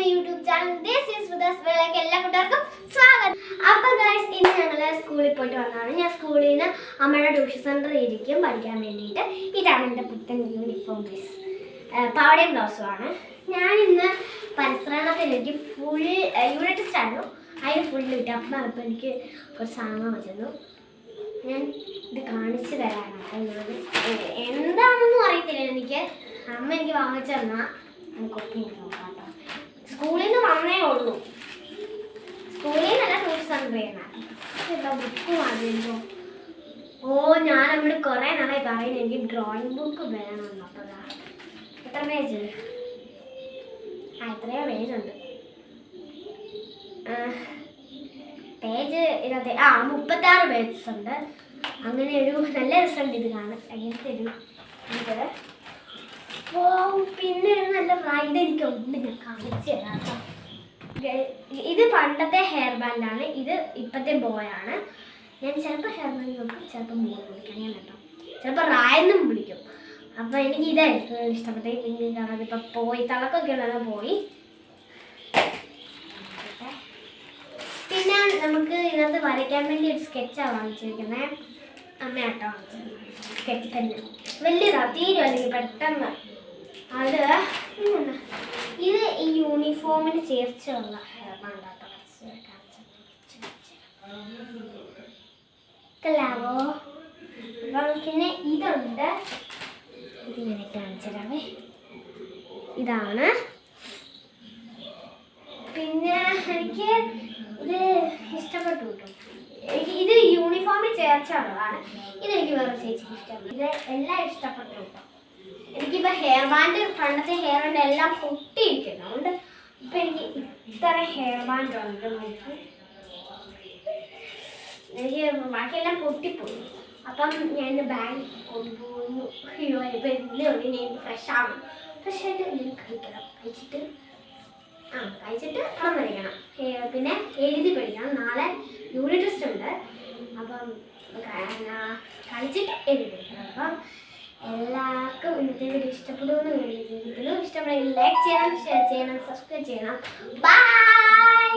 My YouTube channel. This is വിദാസ് വെള്ളക്ക് എല്ലാ കൂട്ടുകാർക്കും സ്വാഗതം. അപ്പോൾ ഗൈസ്, ഇന്ന് ഞങ്ങൾ സ്കൂളിൽ പോയിട്ട് വന്നതാണ്. ഞാൻ സ്കൂളിൽ നിന്ന് അമ്മയുടെ ട്യൂഷൻ സെൻറ്ററിൽ ഇരിക്കും പഠിക്കാൻ വേണ്ടിയിട്ട്. ഇതാണ് എൻ്റെ പുത്തൻ യൂണിഫോം ഡ്രസ്, പാവടയും ബ്ലൗസുമാണ്. ഞാനിന്ന് പരിശ്രമത്തിൽ എനിക്ക് ഫുൾ യൂണിറ്റ് ടെസ്റ്റ് ആയിരുന്നു, അതിന് ഫുള്ള് കിട്ടും. അപ്പം ഇപ്പം എനിക്ക് കുറച്ച് സാധനം വെച്ചിരുന്നു, ഞാൻ ഇത് കാണിച്ചു തരാനാണ്. ഞാൻ എന്താണെന്നും അറിയത്തില്ല, എനിക്ക് അമ്മ എനിക്ക് വാങ്ങിച്ചു തന്നാൽ നമുക്കൊക്കെ നോക്കാം കേട്ടോ. സ്കൂളിൽ നിന്ന് വന്നേ ഉള്ളൂ, സ്കൂളിൽ നിന്നല്ല ട്യൂഷൻ സെൻ്ററിൽ നിന്ന്. ബുക്ക് വാങ്ങിച്ചോ? ഞാൻ അവിടെ കുറേ നാളെ പറയുന്നത് എനിക്ക് ഡ്രോയിങ് ബുക്ക് വേണമെന്ന്. അപ്പോൾ എത്ര പേജ്? എത്രയോ പേജുണ്ട്. പേജ് 36 പേജസ് ഉണ്ട്. അങ്ങനെ ഒരു നല്ല രസമുണ്ട് ഇത് കാണാൻ. അങ്ങനത്തെ ഒരു ഇത്. പിന്നെ ഒരു നല്ല റൈഡ് എനിക്കുണ്ട്, ഞാൻ കാണിച്ചു തരാം കേട്ടോ. ഇത് പണ്ടത്തെ ഹെയർ ബാൻഡാണ്, ഇത് ഇപ്പോഴത്തെ ബോയാണ്. ഞാൻ ചിലപ്പോൾ ഹെയർ ബാൻഡ് നോക്കും, ചിലപ്പോൾ മോൾ വിളിക്കാം ഞാൻ കേട്ടോ, ചിലപ്പോൾ റായെന്നും വിളിക്കും. അപ്പോൾ എനിക്ക് ഇതായിരിക്കും ഇഷ്ടപ്പെട്ടത്. പിന്നെ കാണാൻ ഇപ്പം പോയി തിളക്കൊക്കെ ഉള്ളത് പോയി. പിന്നെ നമുക്ക് ഇതിനകത്ത് വരയ്ക്കാൻ വേണ്ടി ഒരു സ്കെച്ചാണ് വാങ്ങിച്ചിരിക്കുന്നത്. അമ്മയാട്ടോ വാങ്ങിച്ചത് സ്കെച്ച് പെന്ന്. വലിയതാ, തീരും അല്ലെങ്കിൽ പെട്ടെന്ന്. അത് ഇത് ഈ യൂണിഫോമിന് ചേർച്ചുള്ള ഹെയർ ബാൻഡാട്ടോ. ലാവോ. അപ്പം പിന്നെ ഇതുണ്ട്, ഇതിങ്ങനെ കാണിച്ചതാവേ. ഇതാണ്. പിന്നെ എനിക്ക് ഇത് ഇഷ്ടപ്പെട്ടു കേട്ടോ. എനിക്ക് ഇത് യൂണിഫോമിൽ ചേർച്ചുള്ളതാണ്. ഇതെനിക്ക് വേറെ ചേച്ചിക്ക് ഇഷ്ടപ്പെട്ടു. ഇത് എല്ലാം ഇഷ്ടപ്പെട്ടു കേട്ടോ. എനിക്കിപ്പോൾ ഹെയർ ബാൻഡ്, പണ്ടത്തെ ഹെയർ ബാൻഡ് എല്ലാം പൊട്ടിയിരിക്കുന്നു. അതുകൊണ്ട് ഇപ്പം എനിക്ക് ഇത്ര ഹെയർ ബാൻഡ് ഉണ്ട്. എനിക്ക് ബാക്കിയെല്ലാം പൊട്ടിപ്പോയി. അപ്പം ഞാൻ ബാഗ് കൊണ്ടുപോകുന്നു. ഇപ്പം ഇന്നുണ്ട് ഞാൻ ഫ്രഷ് ആകും. ഫ്രഷ് ആയിട്ട് എന്തെങ്കിലും കഴിക്കണം. കഴിച്ചിട്ട് പണം വരയ്ക്കണം. പിന്നെ എഴുതി പഠിക്കണം. നാളെ യൂണിറ്റ് ടെസ്റ്റ് ഉണ്ട്. അപ്പം കഴിച്ചിട്ട് എഴുതി പഠിക്കണം. അപ്പം എല്ലാവർക്കും ഇന്നത്തെ വീഡിയോ ഇഷ്ടപ്പെടുമെന്ന് കരുതുന്നു. ഇഷ്ടപ്പെടുമെങ്കിൽ ലൈക്ക് ചെയ്യണം, ഷെയർ ചെയ്യണം, സബ്സ്ക്രൈബ് ചെയ്യണം. ബൈ.